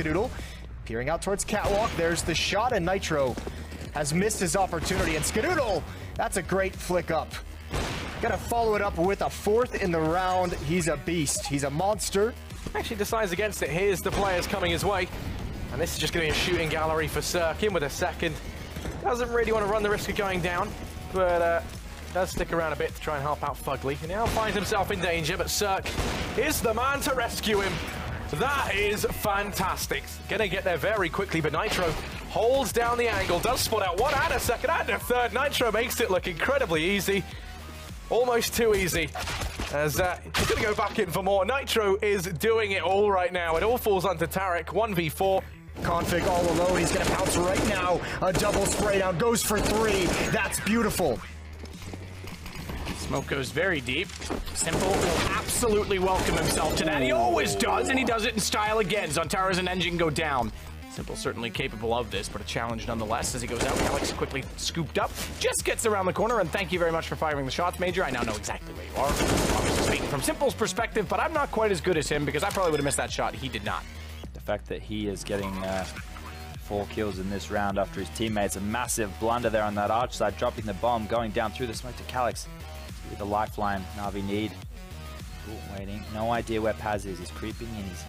Skadoodle peering out towards Catwalk. There's the shot, and Nitro has missed his opportunity. And Skadoodle, that's a great flick up. Gonna follow it up with a 4th in the round. He's a beast. He's a monster. Actually decides against it. Here's the players coming his way. And this is just going to be a shooting gallery for Cirque in with a 2nd. Doesn't really want to run the risk of going down, but does stick around a bit to try and help out Fugly. He now finds himself in danger, but Cirque is the man to rescue him. That is fantastic. Gonna get there very quickly, but Nitro holds down the angle, does spot out 1 and a 2nd and a 3rd. Nitro makes it look incredibly easy. Almost too easy. As he's going to go back in for more. Nitro is doing it all right now. It all falls onto Tarek. 1v4. Config all alone. He's going to pounce right now. A double spray down. Goes for 3. That's beautiful. Smoke goes very deep. Simple will absolutely welcome himself to that. He always does, and he does it in style again. Zontaro's and Engine go down. Simple certainly capable of this, but a challenge nonetheless as he goes out. Alex quickly scooped up, just gets around the corner, and thank you very much for firing the shots, Major. I now know exactly where you are. Obviously speaking from Simple's perspective, but I'm not quite as good as him because I probably would have missed that shot. He did not. The fact that he is getting 4 kills in this round after his teammates, a massive blunder there on that arch side, dropping the bomb, going down through the smoke to Calyx. With the lifeline, Na'Vi need. Ooh, waiting, no idea where Paz is. He's creeping in, he's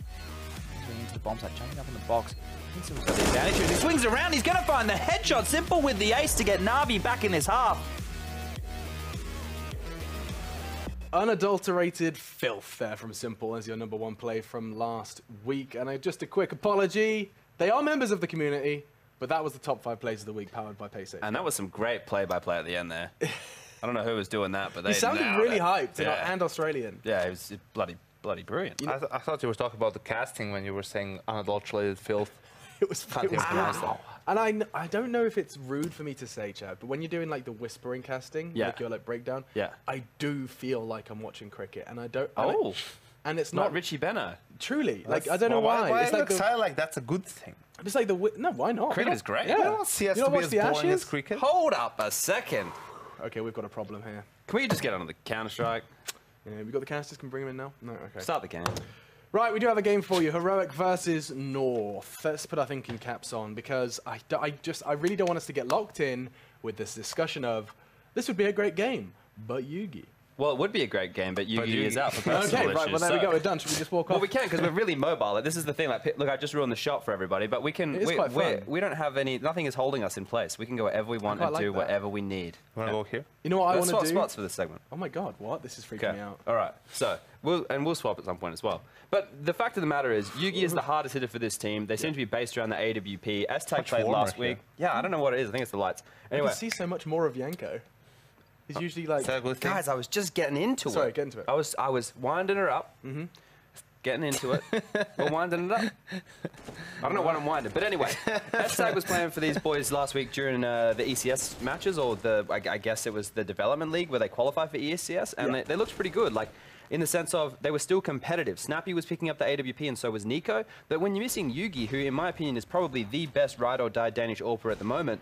entering into the bomb site, jumping up in the box. He swings around, he's gonna find the headshot. Simple with the ace to get Na'Vi back in this half. Unadulterated filth there from Simple as your #1 play from last week. And just a quick apology. They are members of the community, but that was the top 5 plays of the week powered by Pace8. And that was some great play-by-play at the end there. I don't know who was doing that, but they He sounded really hyped yeah. and Australian. Yeah, it was bloody brilliant. I thought you were talking about the casting when you were saying unadulterated filth. It was wow. And I don't know if it's rude for me to say, Chad, but when you're doing like the whispering casting, like your like breakdown, I do feel like I'm watching cricket, and I don't. And it's not Richie Benner. Truly, like I don't know why. Why it's like the, like that's a good thing. It's like the no, why not? Cricket is great. Yeah. I don't see us you to don't be watch as the boring Ashes? as cricket. Hold up a second. Okay, we've got a problem here. Can we just get on to the Counter-Strike? Yeah, we got the casters. Can we bring them in now? No, okay. Start the game. Right, we do have a game for you. Heroic versus North. Let's put our thinking caps on because I really don't want us to get locked in with this discussion of this would be a great game, but Yugi. Well, it would be a great game, but Yugi is out for personal Okay, issues. right, well there we go, we're done. Should we just walk off? Well, we can, because we're really mobile. Like, this is the thing. Like, look, I just ruined the shot for everybody, but we can. We don't have any. Nothing is holding us in place. We can go wherever we want and do whatever we need. You want to go here? You know what I want to do? Spots for this segment. Oh my God, what? This is freaking me out. All right, so we'll swap at some point as well. But the fact of the matter is, Yugi is the hardest hitter for this team. They seem to be based around the AWP. S-Tag played last week. Yeah, I don't know what it is. I think it's the lights. Anyway, I can see so much more of Yanko. He's usually like... Guys, I was just getting into it. Sorry, get into it. I was winding her up. Getting into it. We're winding it up. I don't know what I'm winding, but anyway. S-Tag was playing for these boys last week during the ECS matches, or I guess it was the development league where they qualify for ECS, and they looked pretty good. Like, in the sense of they were still competitive. Snappy was picking up the AWP and so was Nico. But when you're missing Yugi, who in my opinion is probably the best ride-or-die Danish AWPer at the moment,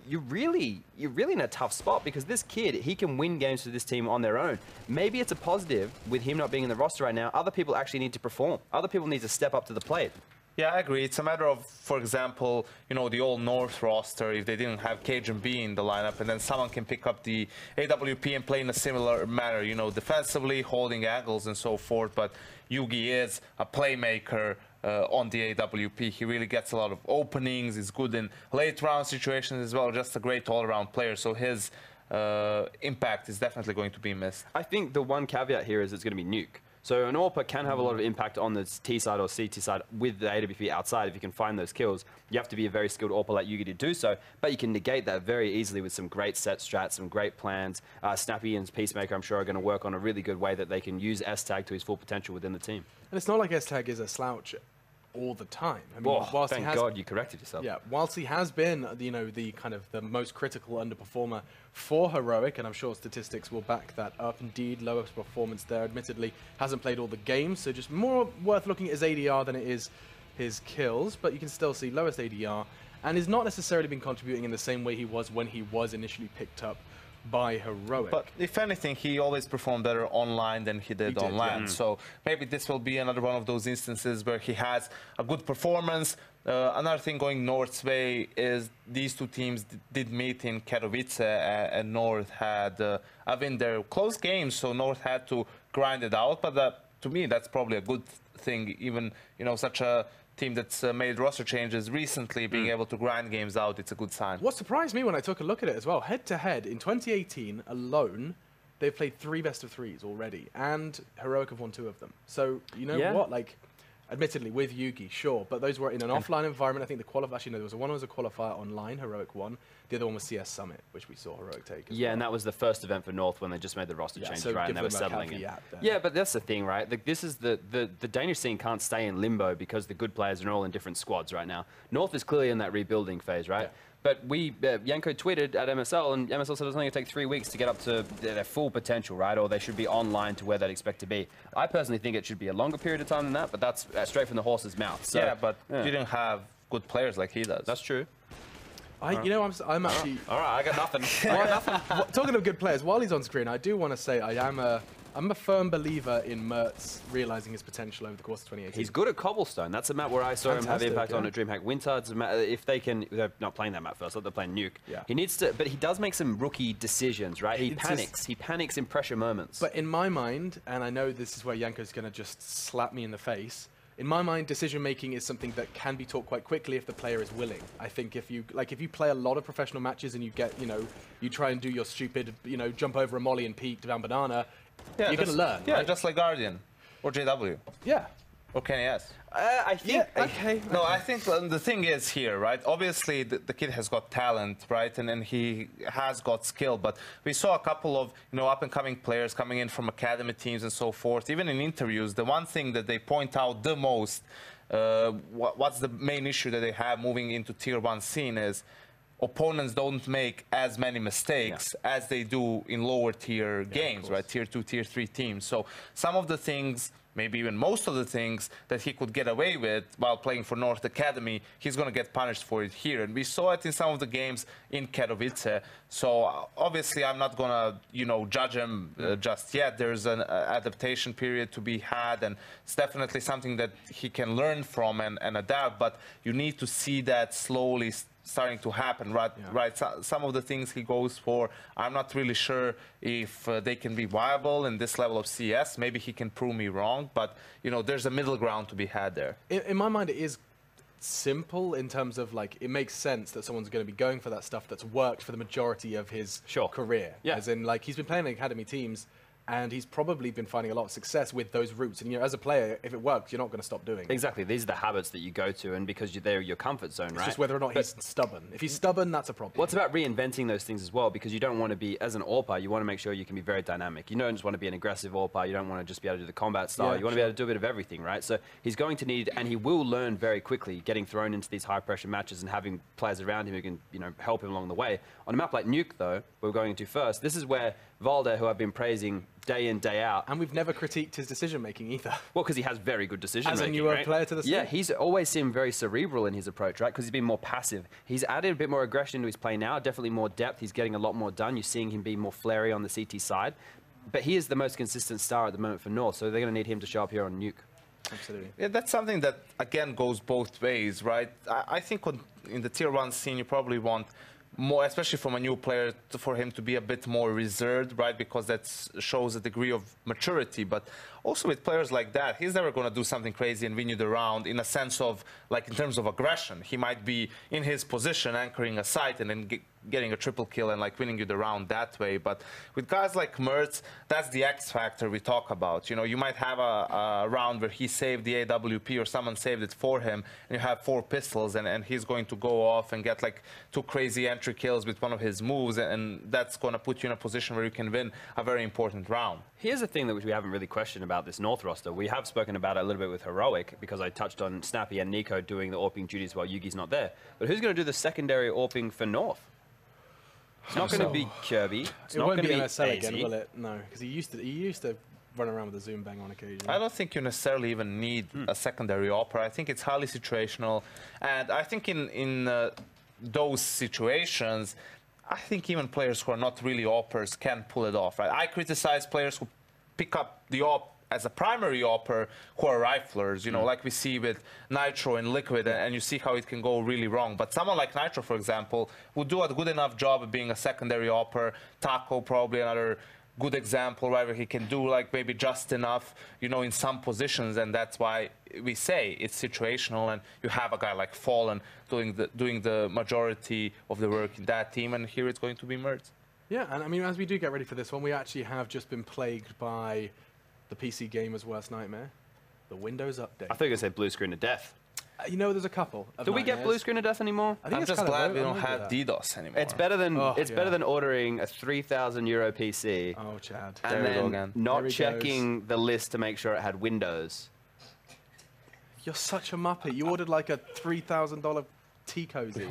you're really in a tough spot because this kid, he can win games for this team on their own. Maybe it's a positive with him not being in the roster right now. Other people actually need to perform. Other people need to step up to the plate. Yeah, I agree. It's a matter of, for example, you know, the old North roster, if they didn't have Cajun B in the lineup, and then someone can pick up the AWP and play in a similar manner, you know, defensively, holding angles and so forth. But Yugi is a playmaker on the AWP. He really gets a lot of openings. He's good in late round situations as well. Just a great all-around player. So his impact is definitely going to be missed. I think the one caveat here is it's going to be Nuke. So an AWPer can have a lot of impact on the T side or CT side with the AWP outside if you can find those kills. You have to be a very skilled AWPer like Yugi to do so, but you can negate that very easily with some great set strats, some great plans. Snappy and Peacemaker, I'm sure, are going to work on a really good way that they can use S-Tag to his full potential within the team. And it's not like S-Tag is a slouch all the time. I mean, well, thank God you corrected yourself. Yeah, whilst he has been, you know, the kind of the most critical underperformer for Heroic, and I'm sure statistics will back that up. Indeed, lowest performance there. Admittedly, hasn't played all the games, so just more worth looking at his ADR than it is his kills. But you can still see lowest ADR, and is not necessarily been contributing in the same way he was when he was initially picked up by Heroic. But if anything, he always performed better online than he did on LAN. So maybe this will be another one of those instances where he has a good performance. Another thing going North's way is these two teams did meet in Katowice, and North had a win there. Close games, so North had to grind it out. But to me, that's probably a good thing. Even, you know, such a team that's made roster changes recently, being able to grind games out, it's a good sign. What surprised me when I took a look at it as well, head-to-head, in 2018 alone, they've played 3 best-of-3s already, and Heroic have won 2 of them. So, you know what, like, admittedly, with Yugi, sure, but those were in an offline environment. I think the qualifier, actually, no, there was one was a qualifier online, Heroic won. The other one was CS Summit, which we saw Heroic take as well. And that was the first event for North when they just made the roster change, so right? And they were give them a settling it. caveat there. Yeah, but that's the thing, right? This is the Danish scene can't stay in limbo because the good players are all in different squads right now. North is clearly in that rebuilding phase, right? Yeah. But Yanko tweeted at MSL, and MSL said it's only going to take 3 weeks to get up to their full potential, right? Or they should be online to where they'd expect to be. I personally think it should be a longer period of time than that, but that's straight from the horse's mouth. So, yeah, but you didn't have good players like he does. That's true. You know, I'm actually... All right, I got nothing. Talking of good players, while he's on screen, I do want to say I'm a firm believer in Mertz realizing his potential over the course of 2018. He's good at Cobblestone. That's a map where I saw him have impact on at DreamHack Winter. It's a map, if they can, they're not playing that map first, they're playing Nuke. Yeah. He needs to, but he does make some rookie decisions, right? He panics. He panics in pressure moments. But in my mind, and I know this is where Yanko's going to just slap me in the face, in my mind, decision-making is something that can be taught quite quickly if the player is willing. I think if you play a lot of professional matches and you get, you try and do your stupid, jump over a molly and peek down banana, you're going to learn. Yeah, right? just like Guardian or JW. Yeah. Or Kenny S. I think. No, I think the thing is here, right? Obviously, the kid has got talent, right? And he has got skill. But we saw a couple of, up-and-coming players coming in from academy teams and so forth. Even in interviews, the one thing that they point out the most, what's the main issue that they have moving into Tier 1 scene is opponents don't make as many mistakes as they do in lower tier games, right? Tier 2, Tier 3 teams. So some of the things, maybe even most of the things that he could get away with while playing for North Academy, he's going to get punished for it here. And we saw it in some of the games in Katowice. So obviously I'm not going to, judge him just yet. There's an adaptation period to be had, and it's definitely something that he can learn from and adapt. But you need to see that slowly starting to happen, right? Yeah. Right. So, some of the things he goes for, I'm not really sure if they can be viable in this level of CS. Maybe he can prove me wrong, but there's a middle ground to be had there. In my mind, it is simple in terms of it makes sense that someone's going to be going for that stuff that's worked for the majority of his career. Yeah. As in, he's been playing in academy teams, and he's probably been finding a lot of success with those routes. And as a player, if it works, you're not going to stop doing it. Exactly. These are the habits that you go to, and because they're your comfort zone, right? It's just whether or not he's stubborn. If he's stubborn, that's a problem. Well, it's about reinventing those things as well, because you don't want to be, as an AWPer, you want to make sure you can be very dynamic. You don't just want to be an aggressive AWPer. You don't want to just be able to do the combat style. You want to be able to do a bit of everything, right? So he's going to need, and he will learn very quickly, getting thrown into these high-pressure matches and having players around him who can, help him along the way. On a map like Nuke, though, we're going into first, this is where Valder, who I've been praising day in, day out. And we've never critiqued his decision-making either. Well, because he has very good decision-making, As a newer player to the scene. Yeah, he's always seemed very cerebral in his approach, right? Because he's been more passive. He's added a bit more aggression into his play now, definitely more depth. He's getting a lot more done. You're seeing him be more flary on the CT side. But he is the most consistent star at the moment for North, so they're going to need him to show up here on Nuke. Absolutely. Yeah, that's something that, again, goes both ways, right? I think in the Tier 1 scene, you probably want more, especially from a new player, for him to be a bit more reserved, right? Because that shows a degree of maturity. But also with players like that, he's never going to do something crazy and win you the round in a sense of, in terms of aggression. He might be in his position, anchoring a site and then getting a triple kill and winning you the round that way. But with guys like Mertz, that's the X factor we talk about. You might have a round where he saved the AWP or someone saved it for him, and you have 4 pistols, and he's going to go off and get 2 crazy entry kills with one of his moves, and that's going to put you in a position where you can win a very important round. Here's the thing that we haven't really questioned about this North roster. We have spoken about it a little bit with Heroic, because I touched on Snappy and Nico doing the AWPing duties while Yugi's not there. But who's going to do the secondary AWPing for North? It's not going to be Kirby. It's not going to be ESL again, will it? No, because he used to run around with a zoom bang on occasion. I don't think you necessarily even need a secondary AWPer. I think it's highly situational, and I think in those situations, I think even players who are not really AWPers can pull it off, right? I criticize players who pick up the AWP as a primary AWPer who are riflers, you know, like we see with Nitro and Liquid, and you see how it can go really wrong. But someone like Nitro, for example, would do a good enough job of being a secondary AWPer. Taco, probably another good example, where he can do like maybe just enough, you know, in some positions, and that's why we say it's situational. And you have a guy like Fallen doing the majority of the work in that team, and here it's going to be Mertz. Yeah, and I mean, as we do get ready for this one, we actually have just been plagued by the PC gamer's worst nightmare, the Windows update. I thought you were going to say blue screen of death. You know, there's a couple. Do we get blue screen of death anymore? I think I'm it's just kind of glad we low. don't have DDoS anymore. It's better than yeah. better than ordering a €3,000 PC Oh, Chad. and There we go then again. not There he checking the list to make sure it had Windows. You're such a muppet. You ordered like a $3,000 tea cozy.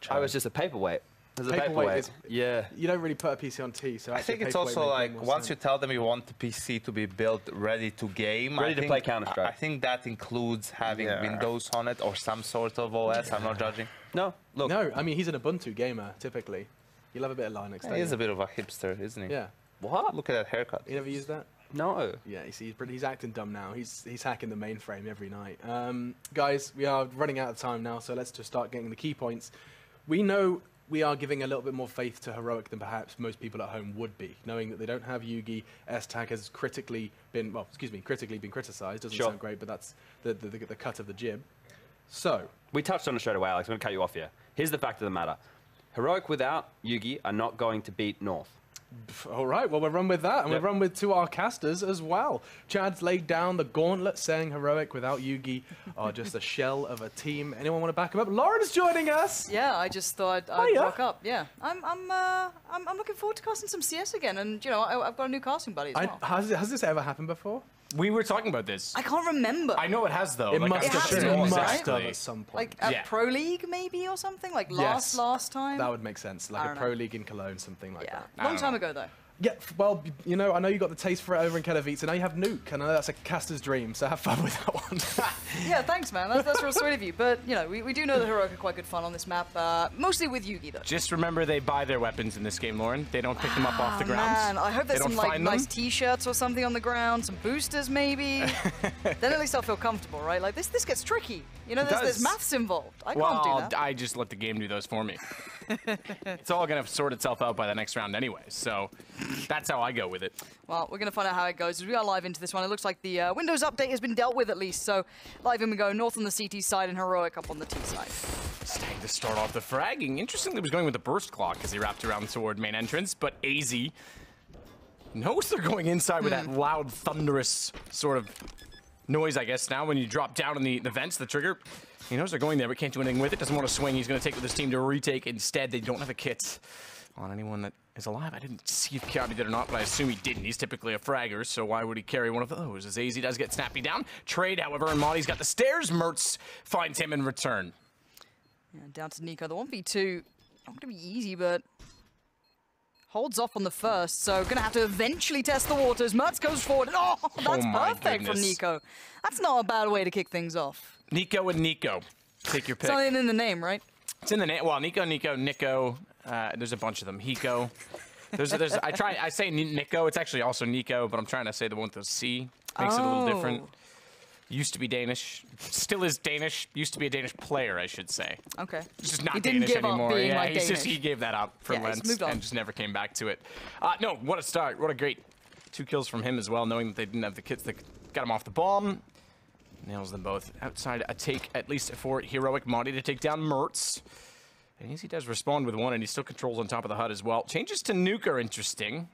I was just a paperweight. It was a Paperweight paperweight. is- Yeah. You don't really put a PC on tea, so I think it's also like once you tell them you want the PC to be built ready to game, Ready to think- play Counter-Strike. I think that includes having Windows on it or some sort of OS. I'm not judging. No, look. No, I mean, he's an Ubuntu gamer, typically. You'll have a bit of Linux, don't He is you? a bit of a hipster, isn't he? Yeah. What? Look at that haircut. You never used that? No. Yeah, you see, he's acting dumb now. He's hacking the mainframe every night. Guys, we are running out of time now, so let's just start getting the key points. We know we are giving a little bit more faith to Heroic than perhaps most people at home would be, knowing that they don't have Yugi. S-Tag has critically been criticized. Doesn't Sure. sound great, but that's the cut of the jib. So, We touched on it straight away, Alex. I'm going to cut you off here. Here's the fact of the matter. Heroic without Yugi are not going to beat North. all right, well, we'll run with that, and Yep. we'll run with two of our casters as well. Chad's laid down the gauntlet, saying Heroic without Yugi are just a shell of a team. Anyone want to back him up? Lauren's joining us! Yeah, I just thought I'd Hiya. rock up. Yeah, I'm looking forward to casting some CS again, and you know, I've got a new casting buddy as well. Has this ever happened before? We were talking about this. I can't remember. I know it has, though. It Like, must I'm have has sure to, been. It must exactly. have at some point. like at Yeah. Pro League maybe or something, like Yes. last time. That would make sense, like I a don't Pro know. League in Cologne, something like yeah, that. long time ago though. Yeah, well, you know, I know you got the taste for it over in Katowice, and now you have Nuke. I know that's a caster's dream, so have fun with that one. Yeah, thanks, man. That's real sweet of you. But you know, we do know that Heroic are quite good fun on this map, mostly with Yugi though. Just remember they buy their weapons in this game, Lauren. They don't pick them up off the ground. Man, I hope there's They some don't like find them. nice T-shirts or something on the ground, some boosters maybe. Then at least I'll feel comfortable, right? Like this gets tricky. You know, there's does. maths involved. I can't Well, do that. I just let the game do those for me. It's all going to sort itself out by the next round anyway, so that's how I go with it. Well, we're going to find out how it goes as we are live into this one. It looks like the Windows update has been dealt with at least. So live in we go, North on the CT side and Heroic up on the T side. Stang to start off the fragging. Interestingly, he was going with the burst clock as he wrapped around toward main entrance, but AZ knows they're going inside with that loud, thunderous sort of noise, I guess, now when you drop down in the vents, the trigger. He knows they're going there, but can't do anything with it. Doesn't want to swing. He's going to take with his team to retake. Instead, they don't have a kit on anyone that is alive. I didn't see if Kiabi did or not, but I assume he didn't. He's typically a fragger, so why would he carry one of those? As AZ does get snappy down. Trade, however, and Madi's got the stairs. Mertz finds him in return. Yeah, down to Nico. The 1v2, not going to be easy, but holds off on the first, so going to have to eventually test the waters. Mertz goes forward. Oh, that's my perfect from goodness. Nico. That's not a bad way to kick things off. Nico and Nico. Take your pick. Something in the name, right? It's in the name. Well, Nico. There's a bunch of them. Hiko. I say Nico. It's actually also Nico, but I'm trying to say the one with the C. Makes it a little different. Used to be Danish. Still is Danish. Used to be a Danish player, I should say. Okay. He's just not He didn't Danish give up anymore. being Yeah, like Danish. he gave that up for Yeah, he's Lentz moved on. and just never came back to it. No, what a start. What a great 2 kills from him as well, knowing that they didn't have the kits that got him off the bomb. Nails them both. Outside a take, at least for Heroic Madi to take down Mertz. And he does respond with one, and he still controls on top of the HUD as well. Changes to Nuke are interesting.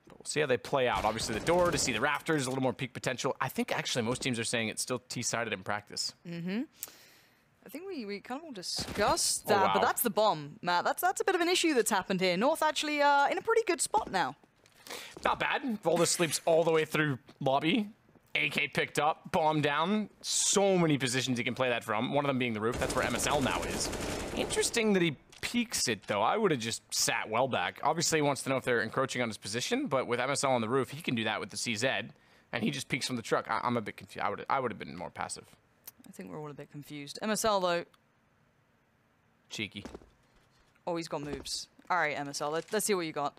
But we'll see how they play out. Obviously, the door to see the rafters, a little more peak potential. I think actually most teams are saying it's still T-sided in practice. I think we kind of all discussed that, wow. but that's the bomb, Matt. That's a bit of an issue that's happened here. North actually in a pretty good spot now. Not bad. Volda sleeps all the way through lobby. AK picked up, bomb down. So many positions he can play that from. One of them being the roof. That's where MSL now is. Interesting that he peeks it, though. I would have just sat well back. Obviously, he wants to know if they're encroaching on his position, but with MSL on the roof, he can do that with the CZ, and he just peeks from the truck. I'm a bit confused. I would have been more passive. I think we're all a bit confused. MSL, though, Cheeky. Oh, he's got moves. All right, MSL, let's see what you got.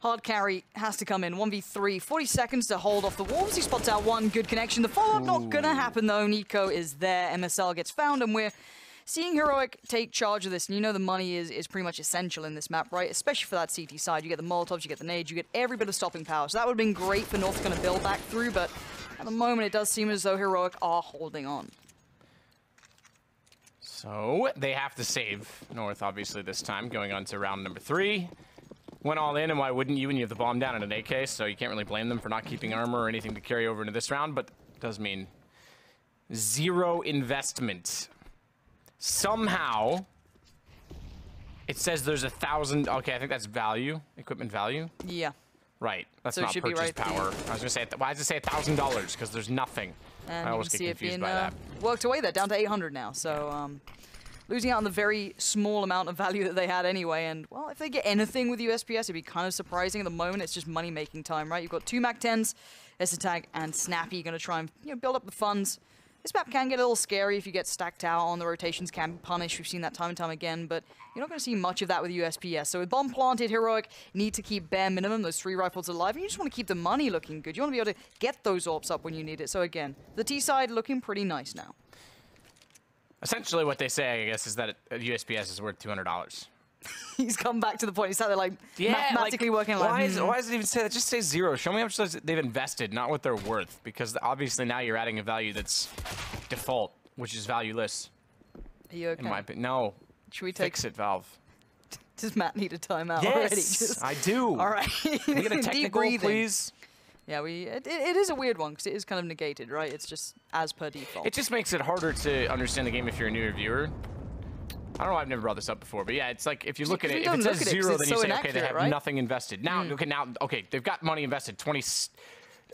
Hard carry has to come in. 1v3, 40 seconds to hold off the wolves. He spots out one good connection. The follow-up not gonna happen though. Nico is there. MSL gets found, and we're seeing Heroic take charge of this. And you know the money is pretty much essential in this map, right? Especially for that CT side. You get the Molotovs, you get the nades, you get every bit of stopping power. So that would have been great for North to kind of build back through, but at the moment it does seem as though Heroic are holding on. So they have to save North, obviously, this time, going on to round number 3. Went all in, and why wouldn't you when you have the bomb down in an AK, so you can't really blame them for not keeping armor or anything to carry over into this round, but it does mean 0 investment. Somehow, it says there's 1,000, okay, I think that's value, equipment value. Yeah. Right, that's So it not should be purchase right power. I was gonna say, why does it say $1,000? Because there's nothing. And I you always can get see it confused being by that. worked away there, down to 800 now. So losing out on the very small amount of value that they had anyway. And, well, if they get anything with USPS, it'd be kind of surprising. At the moment, it's just money-making time, right? You've got 2 MAC-10s, S-Tag, and Snappy going to try and build up the funds. This map can get a little scary if you get stacked out on the rotations, can be punished. We've seen that time and time again, but you're not going to see much of that with USPS. So with bomb planted, Heroic need to keep bare minimum, those 3 rifles alive, and you just want to keep the money looking good. You want to be able to get those AWPs up when you need it. So again, the T side looking pretty nice now. Essentially what they say, I guess, is that USPS is worth $200. He's come back to the point. He's sat there like mathematically working. Why does it even say that? Just say 0. Show me how much they've invested, not what they're worth. Because obviously now you're adding a value that's default, which is valueless. Are you okay? In my opinion. No. Should we Fix it, Valve. Does Matt need a timeout Yes, already? Just... I do. All right. Can we get a technical, please? Yeah, it is a weird one because it is kind of negated, right? It's just as per default. It just makes it harder to understand the game if you're a newer viewer. I don't know, I've never brought this up before, but yeah, it's like if you look at it, if it says 0, then you say, okay, they have nothing invested. Now, okay, they've got money invested, 20.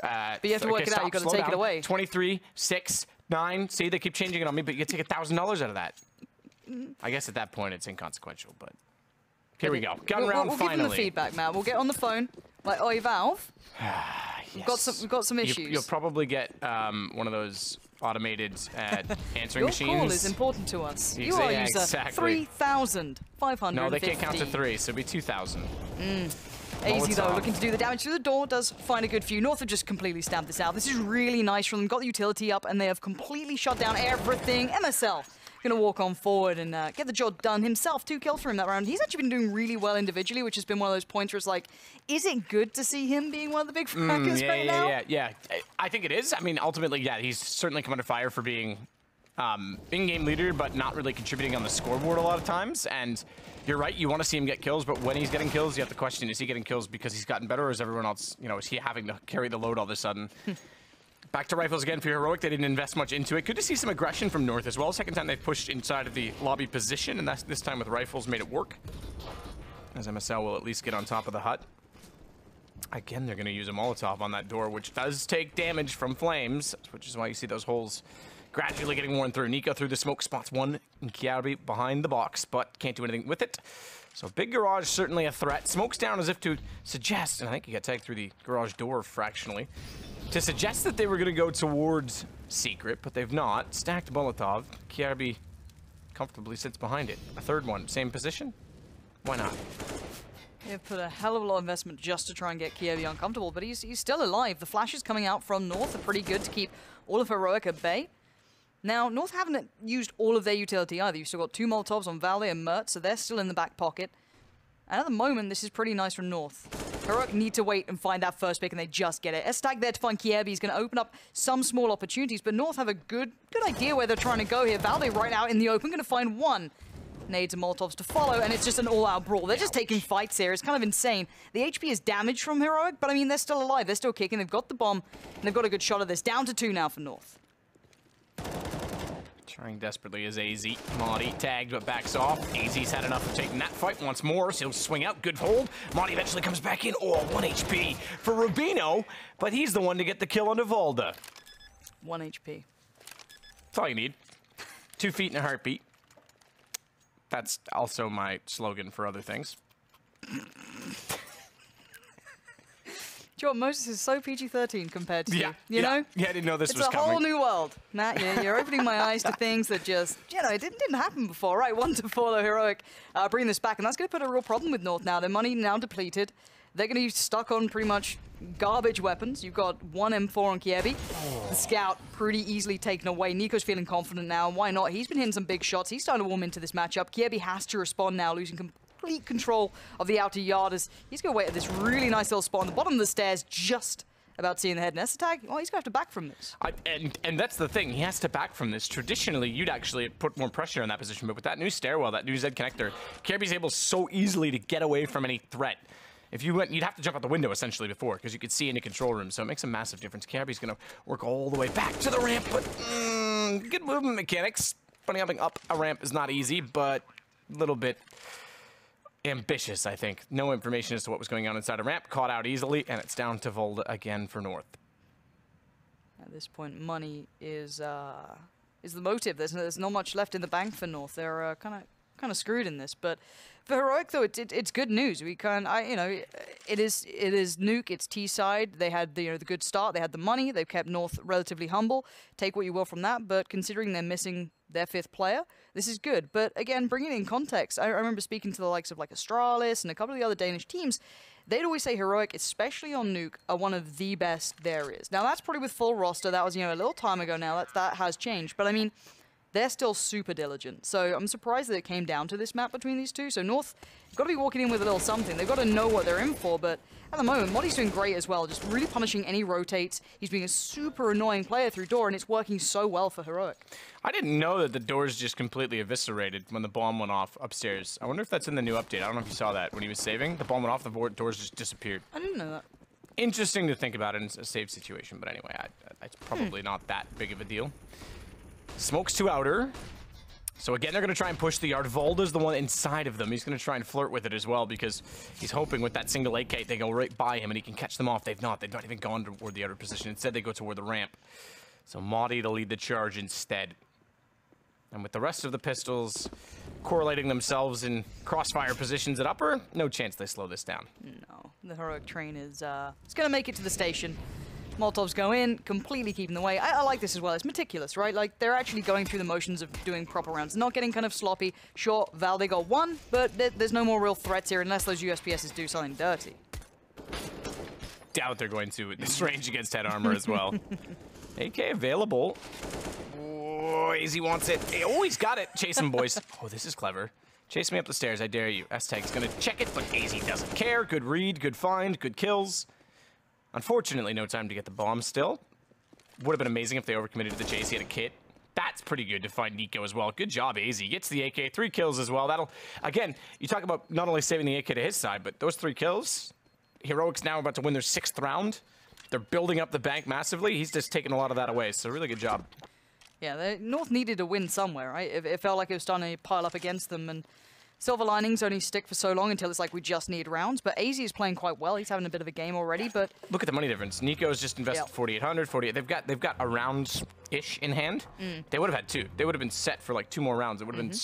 But you have to work it out, you've got to take it away. 23, 6, 9. See, they keep changing it on me, but you take $1,000 out of that. I guess at that point it's inconsequential, but here we go. Gun round finally. We'll give them the feedback, Matt. We'll get on the phone. Like, oi, Valve. Yes. We've got some issues. You'll probably get one of those automated answering machines. Your call is important to us. You are user exactly. 3,550. No, they can't count to 3, so it'll be 2,000. Easy though, looking to do the damage through the door, does find a good few. North have just completely stamped this out. This is really nice from them. Got the utility up, and they have completely shut down everything. MSL going to walk on forward and get the job done himself. 2 kills for him that round. He's actually been doing really well individually, which has been one of those points where it's like, is it good to see him being one of the big frackers right now? Yeah. I think it is. I mean, ultimately, yeah, he's certainly come under fire for being in-game leader, but not really contributing on the scoreboard a lot of times. And you're right, you want to see him get kills, but when he's getting kills, you have to question, is he getting kills because he's gotten better, or is everyone else, is he having to carry the load all of a sudden? Back to rifles again for Heroic. They didn't invest much into it. Good to see some aggression from North as well. Second time they've pushed inside of the lobby position, and that's this time with rifles made it work. As MSL will at least get on top of the hut. Again, they're going to use a Molotov on that door, which does take damage from flames, which is why you see those holes gradually getting worn through. Nico through the smoke, spots one, and Kiabi behind the box, but can't do anything with it. So big garage, certainly a threat. Smokes down as if to suggest, and I think he got tagged through the garage door fractionally, to suggest that they were going to go towards Secret, but they've not. Stacked Molotov. Kiabi comfortably sits behind it. A third one, same position? Why not? They've put a hell of a lot of investment just to try and get Kiabi uncomfortable, but he's still alive. The flashes coming out from North are pretty good to keep all of Heroic at bay. Now, North haven't used all of their utility either. You've still got 2 Molotovs on Valley and Mert, so they're still in the back pocket. And at the moment, this is pretty nice from North. Heroic need to wait and find that first pick, and they just get it. S-Tag there to find Kiabi. He's going to open up some small opportunities, but North have a good idea where they're trying to go here. Valley right out in the open, going to find one. Nades and Molotovs to follow, and it's just an all-out brawl. They're just taking fights here. It's kind of insane. The HP is damaged from Heroic, but I mean, they're still alive. They're still kicking. They've got the bomb, and they've got a good shot of this. Down to 2 now for North. Trying desperately is AZ. Maudie tagged, but backs off. AZ's had enough of taking that fight once more, so he'll swing out. Good hold. Maudie eventually comes back in. Oh, 1 HP for Rubino, but he's the one to get the kill on Evalda. 1 HP. That's all you need. 2 feet and a heartbeat. That's also my slogan for other things. John Moses is so PG-13 compared to you. You know? Yeah, I didn't know this It's was a whole coming. new world. Matt, you're opening my eyes to things that just, it didn't happen before. Right, 1-4 though, Heroic bringing this back, and that's going to put a real problem with North now. Their money now depleted. They're going to be stuck on pretty much garbage weapons. You've got one M4 on Kiebi. The Scout pretty easily taken away. Nico's feeling confident now. Why not? He's been hitting some big shots. He's starting to warm into this matchup. Kiebi has to respond now, losing complete control of the outer yard as he's going to wait at this really nice little spot on the bottom of the stairs, just about seeing the head nest attack. Well, he's going to have to back from this. And that's the thing. He has to back from this. Traditionally, you'd actually put more pressure on that position, but with that new stairwell, that new Z connector, Kirby's able so easily to get away from any threat. If you went, you'd have to jump out the window essentially before, because you could see into control room, so it makes a massive difference. Kirby's going to work all the way back to the ramp, but good movement mechanics. Bunny hopping up a ramp is not easy, but a little bit ambitious, I think. No information as to what was going on inside a ramp. Caught out easily, and it's down to Volda again for North. At this point, money is the motive. There's not much left in the bank for North. They're kind of screwed in this, but for Heroic though, it's good news. We it is Nuke. It's T side. They had the good start. They had the money. They've kept North relatively humble. Take what you will from that, but considering they're missing their 5th player, this is good. But again, bringing it in context, I remember speaking to the likes of like Astralis and a couple of the other Danish teams. They'd always say Heroic, especially on Nuke, are one of the best there is. Now that's probably with full roster. That was a little time ago now. That has changed, but I mean, they're still super diligent. So I'm surprised that it came down to this map between these two. So North got to be walking in with a little something. They've got to know what they're in for, but at the moment, Modi's doing great as well, just really punishing any rotates. He's being a super annoying player through door, and it's working so well for Heroic. I didn't know that the doors just completely eviscerated when the bomb went off upstairs. I wonder if that's in the new update. I don't know if you saw that when he was saving. The bomb went off, the doors just disappeared. I didn't know that. Interesting to think about in a save situation, but anyway, it's probably not that big of a deal. Smokes to outer. So again, they're going to try and push the yard. Volda's the one inside of them. He's going to try and flirt with it as well because he's hoping with that single AK they go right by him and he can catch them off. They've not even gone toward the outer position. Instead, they go toward the ramp. So Modi to lead the charge instead. And with the rest of the pistols correlating themselves in crossfire positions at upper, no chance they slow this down. No, the Heroic train is it's going to make it to the station. Molotovs go in, completely keeping the way. I like this as well. It's meticulous, right? Like, they're actually going through the motions of doing proper rounds. Not getting kind of sloppy. Sure, Valde got one, but there's no more real threats here unless those USPSs do something dirty. Doubt they're going to with this range against head armor as well. AK available. Oh, Easy wants it. Oh, he's got it. Chase him, boys. Oh, this is clever. Chase me up the stairs, I dare you. S-Tag's gonna check it, but AZ doesn't care. Good read, good find, good kills. Unfortunately, no time to get the bomb still. Would have been amazing if they overcommitted to the chase. He had a kit. That's pretty good to find Nico as well. Good job, AZ. Gets the AK. 3 kills as well. That'll, again, you talk about not only saving the AK to his side, but those 3 kills. Heroic's now about to win their 6th round. They're building up the bank massively. He's just taking a lot of that away, so really good job. Yeah, North needed to win somewhere, right? It felt like it was starting to pile up against them, and silver linings only stick for so long until it's like we just need rounds. But AZ is playing quite well. He's having a bit of a game already, but Look at the money difference. Nico's just invested 4,800, 48. They've got a round-ish in hand. They would have had 2. They would have been set for like 2 more rounds. It would have been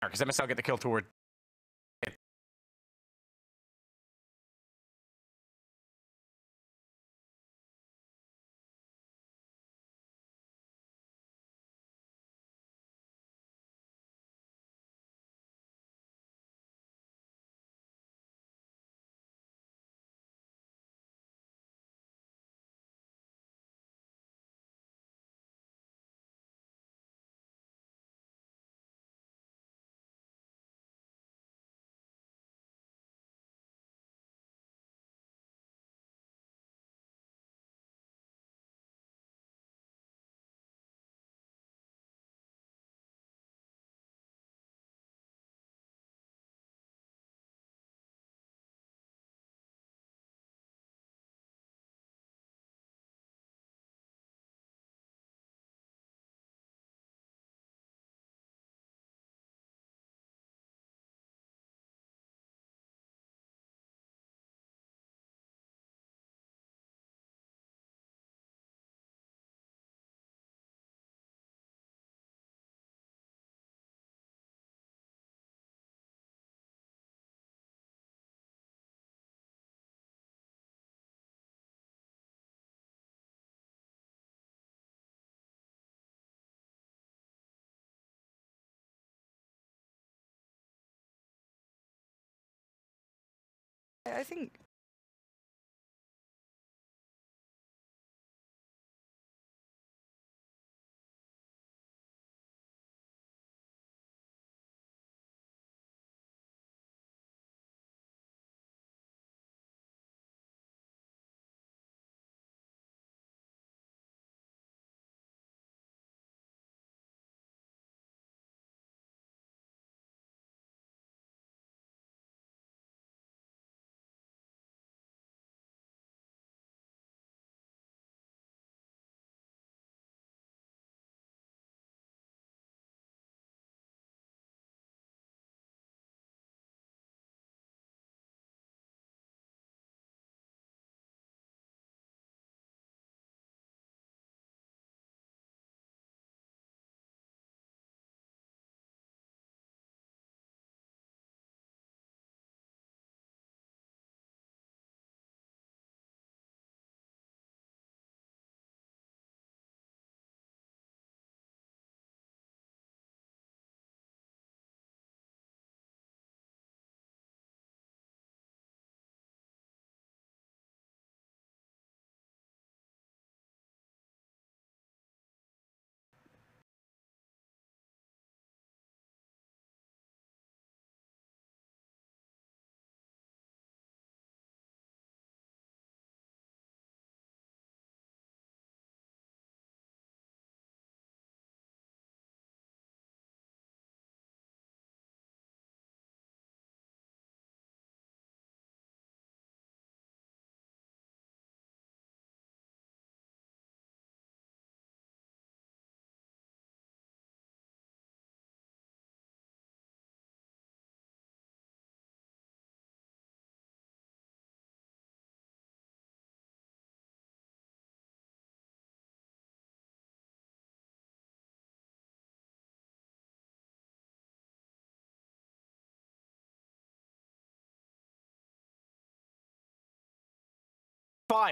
because MSL get the kill toward I think...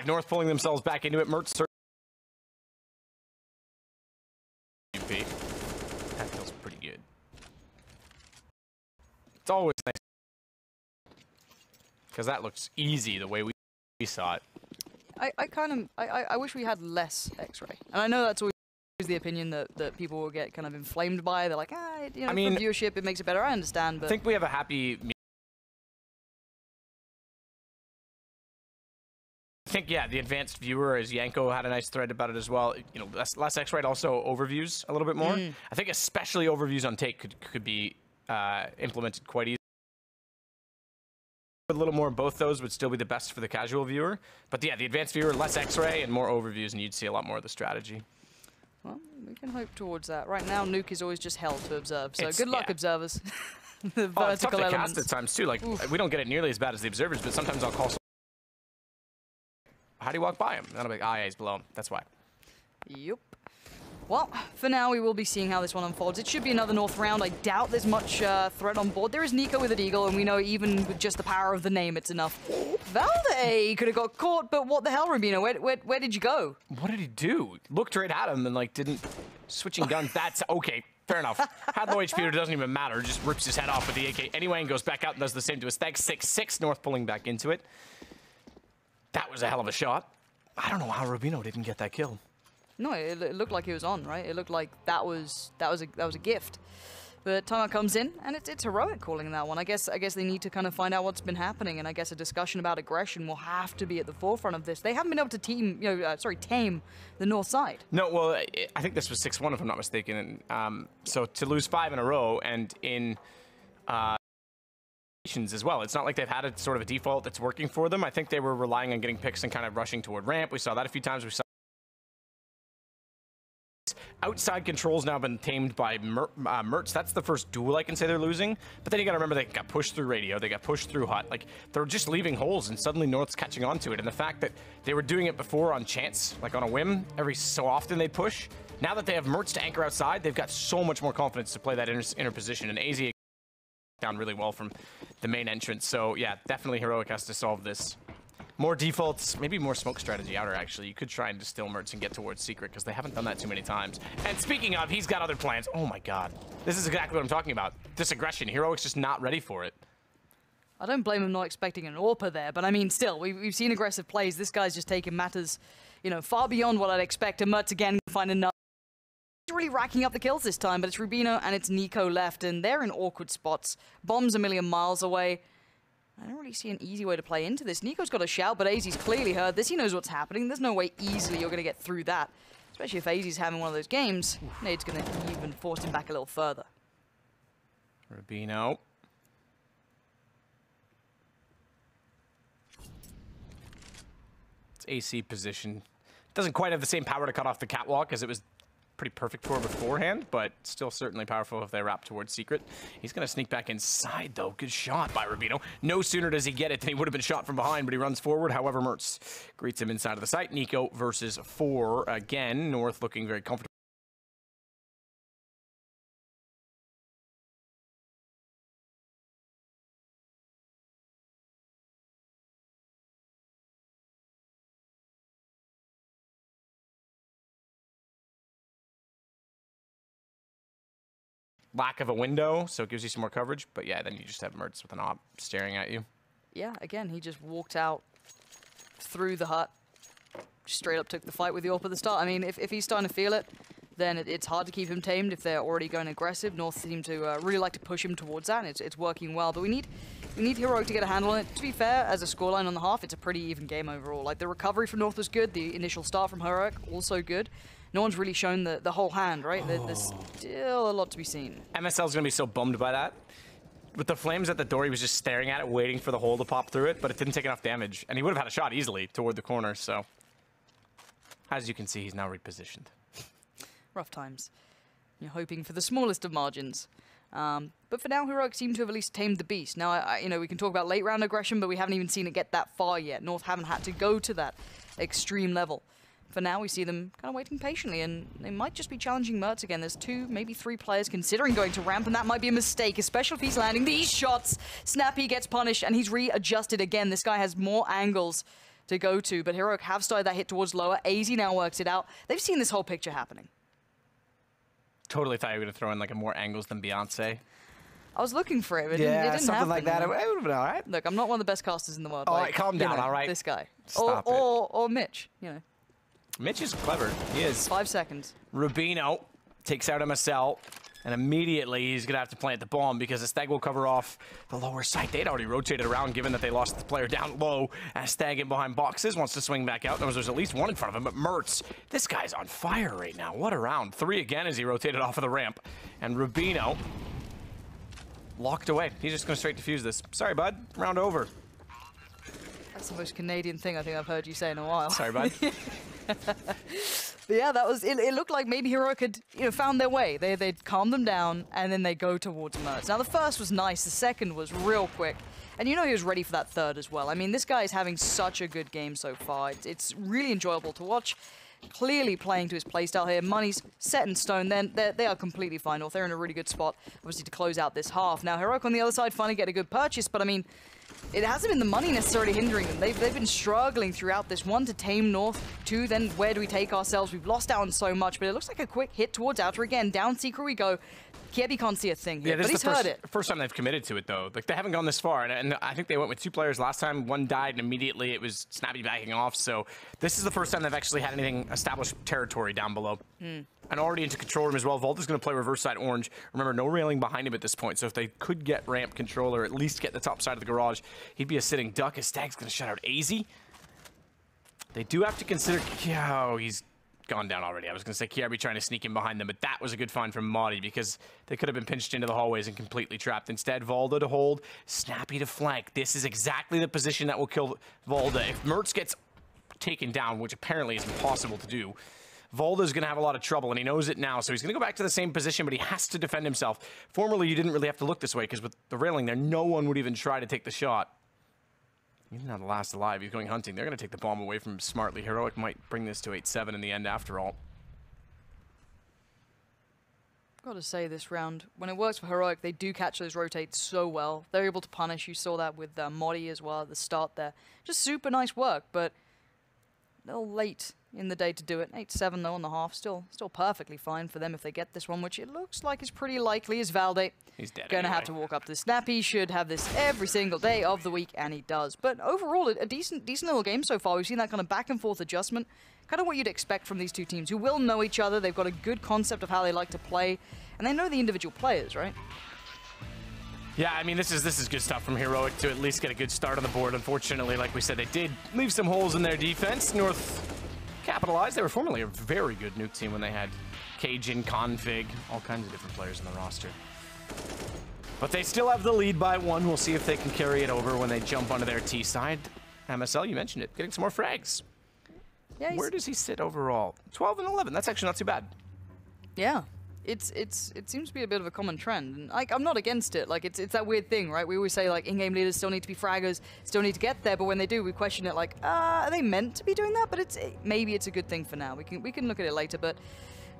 North pulling themselves back into it. Mertz. That feels pretty good. It's always nice because that looks easy the way we saw it. I wish we had less X-ray, and I know that's always the opinion that people will get kind of inflamed by. They're like, you know, I mean, for viewership, it makes it better. I understand, but I think we have a happy. I think, yeah, the advanced viewer, as Yanko had a nice thread about it as well. You know, less X-ray, also overviews a little bit more. I think especially overviews on take could be implemented quite easily. A little more of both those would still be the best for the casual viewer. But yeah, the advanced viewer, less X-ray and more overviews, and you'd see a lot more of the strategy. Well, we can hope towards that. Right now, Nuke is always just hell to observe. So good luck, observers. The vertical it's tough to elements. cast at times too. Like we don't get it nearly as bad as the observers, but sometimes I'll call. How do you walk by him? And I'll be like, yeah, he's below him. That's why. Yep. Well, for now, we will be seeing how this one unfolds. It should be another North round. I doubt there's much threat on board. There is Nico with a Deagle, and we know even with just the power of the name, it's enough. Valde could have got caught, but what the hell, Rubino? Where did you go? What did he do? Looked right at him and, like, didn't... Switching guns, that's... Okay, fair enough. Had low HP, it doesn't even matter. Just rips his head off with the AK anyway and goes back out and does the same to his Stag. 6-6, North pulling back into it. That was a hell of a shot. I don't know how Rubino didn't get that kill. No, it looked like he was on, right? It looked like that was a gift. But timeout comes in, and it's heroic calling that one. I guess they need to kind of find out what's been happening, and I guess a discussion about aggression will have to be at the forefront of this. They haven't been able to tame the north side. No, well, I think this was 6-1 if I'm not mistaken. So to lose 5 in a row and in as well, it's not like they've had a sort of a default that's working for them. I think they were relying on getting picks and kind of rushing toward ramp. We saw that a few times. We saw outside controls now been tamed by Mertz. That's the first duel I can say they're losing. But then you got to remember they got pushed through radio, they got pushed through hut. Like they're just leaving holes, and suddenly North's catching on to it. And the fact that they were doing it before on chance, like on a whim, every so often they'd push. Now that they have Mertz to anchor outside, they've got so much more confidence to play that inner position. And AZ down really well from the main entrance. So yeah, definitely Heroic has to solve this. More defaults, maybe more smoke strategy outer, actually. You could try and distill Mertz and get towards Secret, because they haven't done that too many times. And speaking of, he's got other plans. Oh my god. This is exactly what I'm talking about. This aggression. Heroic's just not ready for it. I don't blame him not expecting an AWPer there, but I mean, still, we've seen aggressive plays. This guy's just taking matters, you know, far beyond what I'd expect. And Mertz again can find another. He's really racking up the kills this time, but it's Rubino and it's Nico left, and they're in awkward spots. Bomb's a million miles away. I don't really see an easy way to play into this. Nico's got a shout, but AZ's clearly heard this. He knows what's happening. There's no way easily you're going to get through that, especially if AZ's having one of those games. Nade's going to even force him back a little further. Rubino. It's AC position. Doesn't quite have the same power to cut off the catwalk as it was pretty perfect for beforehand, but still certainly powerful if they wrap towards Secret. He's going to sneak back inside, though. Good shot by Rubino. No sooner does he get it than he would have been shot from behind, but he runs forward. However, Mertz greets him inside of the site. Nico versus 4. Again, North looking very comfortable. Lack of a window, so it gives you some more coverage. But yeah, then you just have Mertz with an op staring at you. Yeah, again, he just walked out through the hut, straight up took the fight with the AWP at the start. I mean, if he's starting to feel it, then it's hard to keep him tamed if they're already going aggressive. North seem to really like to push him towards that, and it's working well. But we need Heroic to get a handle on it. To be fair, as a scoreline on the half, it's a pretty even game overall. Like, the recovery from North was good, the initial start from Heroic also good. No one's really shown the whole hand, right? There's still a lot to be seen. MSL's going to be so bummed by that. With the flames at the door, he was just staring at it, waiting for the hole to pop through it, but it didn't take enough damage. And he would have had a shot easily toward the corner, so... As you can see, he's now repositioned. Rough times. You're hoping for the smallest of margins. But for now, Heroic seem to have at least tamed the beast. Now, you know, we can talk about late round aggression, but we haven't even seen it get that far yet. North haven't had to go to that extreme level. For now, we see them kind of waiting patiently, and they might just be challenging Mertz again. There's 2, maybe 3 players considering going to ramp, and that might be a mistake, especially if he's landing these shots. Snappy gets punished, and he's readjusted again. This guy has more angles to go to, but Heroic have started that hit towards lower. AZ now works it out. They've seen this whole picture happening. Totally thought you were going to throw in like a more angles than Beyonce. I was looking for it. It Yeah, didn't something happen. like that. It would have been all right. Look, I'm not one of the best casters in the world. All like, right, calm you down, know, all right? This guy. Stop it. Or Mitch, you know. Mitch is clever. He is. 5 seconds. Rubino takes out MSL, and immediately he's going to have to plant the bomb because Astag will cover off the lower site. They'd already rotated around given that they lost the player down low. Astag in behind boxes wants to swing back out. There's at least one in front of him, but Mertz, this guy's on fire right now. What a round. 3 again as he rotated off of the ramp. And Rubino locked away. He's just going to straight defuse this. Sorry, bud. Round over. That's the most Canadian thing I think I've heard you say in a while. Sorry, bud. But yeah, that was it. It looked like maybe Heroic had, you know, found their way. They'd calmed them down, and then they go towards Mertz. Now, the first was nice. The second was real quick. And you know he was ready for that third as well. I mean, this guy is having such a good game so far. It's really enjoyable to watch. Clearly playing to his playstyle here. Money's set in stone. Then they are completely fine off. They're in a really good spot, obviously, to close out this half. Now, Heroic on the other side finally get a good purchase, but I mean, it hasn't been the money necessarily hindering them. They've been struggling throughout this. 1, to tame North. 2, then where do we take ourselves? We've lost out on so much, but it looks like a quick hit towards Outer again. Down Secret we go. Kiebi can't see a thing here, Yeah, this but is he's heard it. First time they've committed to it, though. Like, they haven't gone this far, and I think they went with 2 players last time. One died, and immediately it was Snappy backing off. So this is the first time they've actually had anything established territory down below. And already into control room as well. Volta's going to play reverse side orange. Remember, no railing behind him at this point, so if they could get ramp control or at least get the top side of the garage, he'd be a sitting duck. As Stag's going to shut out AZ. They do have to consider... Oh, he's gone down already. I was going to say Kiarbi trying to sneak in behind them, but that was a good find from Madi because they could have been pinched into the hallways and completely trapped. Instead, Volda to hold, Snappy to flank. This is exactly the position that will kill Volda. If Mertz gets taken down, which apparently is impossible to do, Volda's going to have a lot of trouble, and he knows it now, so he's going to go back to the same position, but he has to defend himself. Formerly, you didn't really have to look this way because with the railing there, no one would even try to take the shot. He's not the last alive. He's going hunting. They're going to take the bomb away from him smartly. Heroic might bring this to 8-7 in the end after all. Gotta say, this round, when it works for Heroic, they do catch those rotates so well. They're able to punish. You saw that with Modi as well at the start there. Just super nice work, but a little late in the day to do it. 8-7 though on the half. Still perfectly fine for them if they get this one, which it looks like is pretty likely as Valde He's dead Gonna anyway. have to walk up to Snappy. Should have this every single day of the week, and he does. But overall, a decent little game so far. We've seen that kind of back and forth adjustment. Kind of what you'd expect from these two teams who will know each other. They've got a good concept of how they like to play, and they know the individual players, right? Yeah, I mean, this is good stuff from Heroic to at least get a good start on the board. Unfortunately, like we said, they did leave some holes in their defense. North capitalized. They were formerly a very good Nuke team when they had Cajun, Config, all kinds of different players in the roster. But they still have the lead by 1. We'll see if they can carry it over when they jump onto their T side. MSL, you mentioned it, getting some more frags. Yeah. Where does he sit overall? 12 and 11. That's actually not too bad. Yeah. It seems to be a bit of a common trend, and like I'm not against it. Like it's that weird thing, right? We always say like in-game leaders still need to be fraggers, still need to get there, but when they do, we question it. Like, are they meant to be doing that? But maybe it's a good thing for now. We can look at it later. But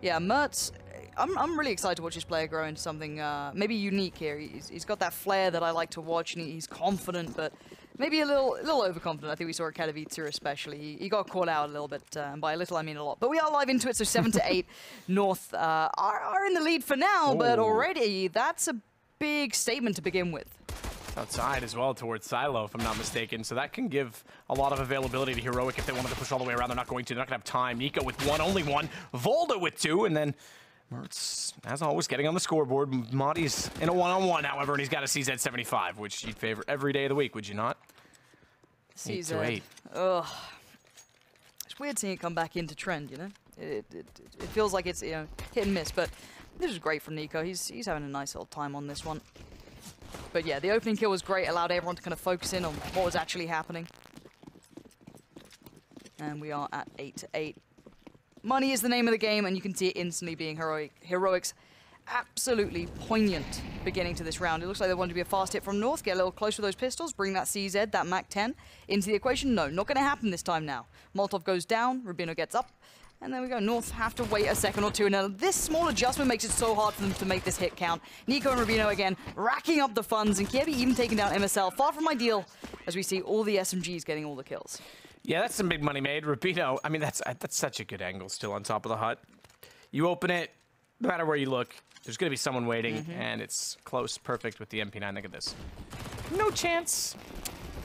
yeah, Mertz, I'm really excited to watch this player grow into something maybe unique here. He's got that flair that I like to watch, and he's confident, but maybe a little overconfident. I think we saw at Katowice especially. He got caught out a little bit, and by a little I mean a lot. But we are live into it, so 7-8. North are in the lead for now, but already that's a big statement to begin with. Outside as well towards Silo, if I'm not mistaken. So that can give a lot of availability to Heroic if they wanted to push all the way around. They're not going to. They're not going to have time. Nico with 1, only 1. Volda with 2, and then Mertz, as always, getting on the scoreboard. Madi's in a one-on-one, however, and he's got a CZ75, which you'd favor every day of the week, would you not? CZ. 8-8. Ugh. It's weird seeing it come back into trend, you know? It feels like it's, you know, hit and miss, but this is great from Nico. He's having a nice little time on this one. But yeah, the opening kill was great, allowed everyone to kind of focus in on what was actually happening. And we are at 8-8. Money is the name of the game, and you can see it instantly being Heroic's absolutely poignant beginning to this round. It looks like they wanted to be a fast hit from North, get a little close with those pistols, bring that CZ, that MAC-10 into the equation. No, not going to happen this time now. Molotov goes down, Rubino gets up, and there we go. North have to wait a second or two, and now this small adjustment makes it so hard for them to make this hit count. Nico and Rubino again racking up the funds, and Kiebi even taking down MSL. Far from ideal, as we see all the SMGs getting all the kills. Yeah, that's some big money made. Rubino, I mean, that's such a good angle still on top of the hut. You open it, no matter where you look, there's going to be someone waiting, and it's close, perfect with the MP9. Look at this. No chance.